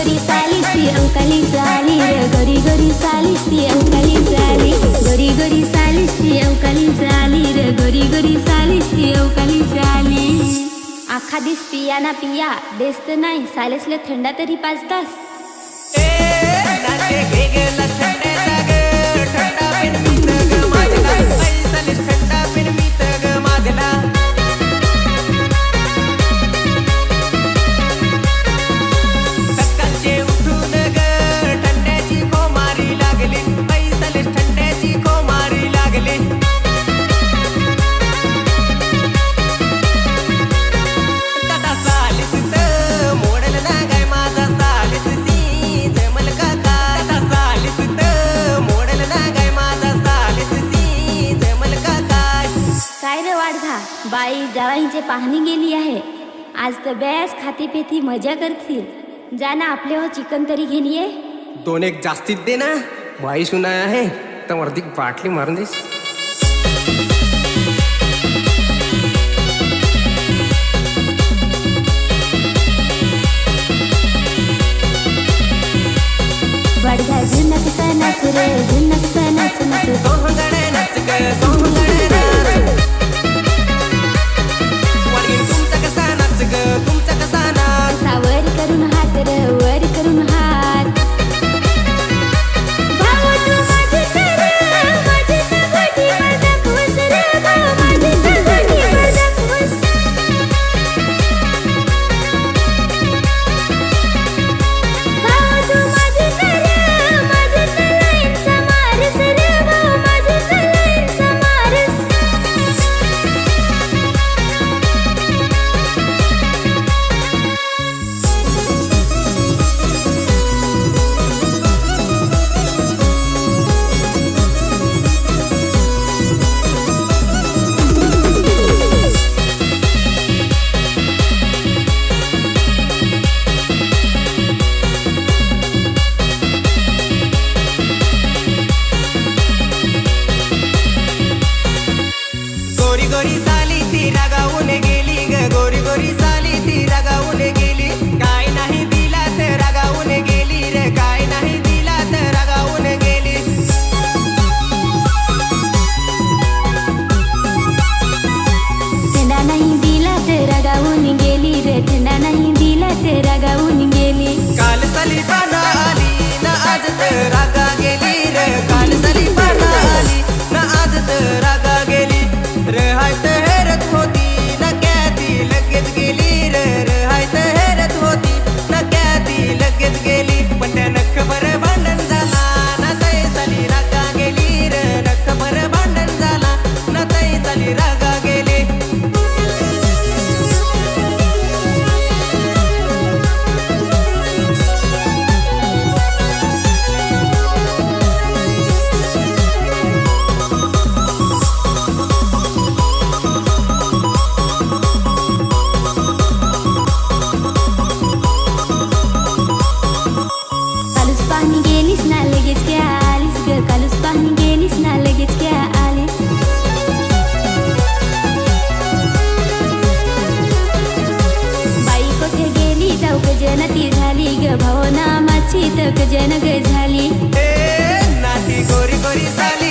घरी सालीस ती अंकाली चाली रे, घरी घरी सालीस ती अंकाली चाली, घरी घरी सालीस ती अंकाली चाली रे, घरी घरी सालीस ती अंकाली चाली. आखा दिस पिया ना पिया बेस्त नाही, सालेसले थंडा तरी 5 तास. बाई जावाईंची पाहणी गेली आहे. आज तर बॅस खाती पेती मजा करतील. जा ना आपले हो चिकन तरी घेऊन ये. 2 एक जास्तीत दे ना, बाई सुनाय आहे तर वरती बाटली मारून देस. बडगा झुनक सा नाच रे, झुनक सा नाच नाच, सोहंगडे नाच ग सोहंगडे नाच. तुमचा कसा नाच, असा वर करून हात रे, वर करून हात. भाऊ तू माझे तर माझे तगटी माझा खुश रे, भाऊ माझे तगटी माझा खुश. भाऊ तू माझे तर माझे तलाईन समारस रे, भाऊ माझे तलाईन समारस. गोरी गोरी साली ती रागावून गेली ग, गोरी गोरी साली ती रागावून गेली. काय नाही दिला तर रागावून गेली रे, काय नाही दिला तर रागावून गेली. थंडा नाही दिला तर रागावून गेली रे, थंडा नाही दिला तर रागावून गेली. काल साली पाना आली ना आज तर रागा गेली रे, काल साली पाना आली ना आज तर रागा गेली. रहायत हेरत होती ना क्या ती लगेच गेली रे, रहायत हेरत होती ना क्या ती लगेच गेली. पण त्या नखभर भांडण झाला ना तै साली रागा गेली रे, नखभर भांडण झाला ना तै साली रागा गेली. कालूच पाहणी गेलीस ना लगेच क्या आलीस ग, कालूच पाहणी गेलीस ना लगेच क्या आलीस. बाई कोठे गेली जाऊक जनती झाली ग, भावना माझी तक जनग झाली. नाती गोरी गोरी साली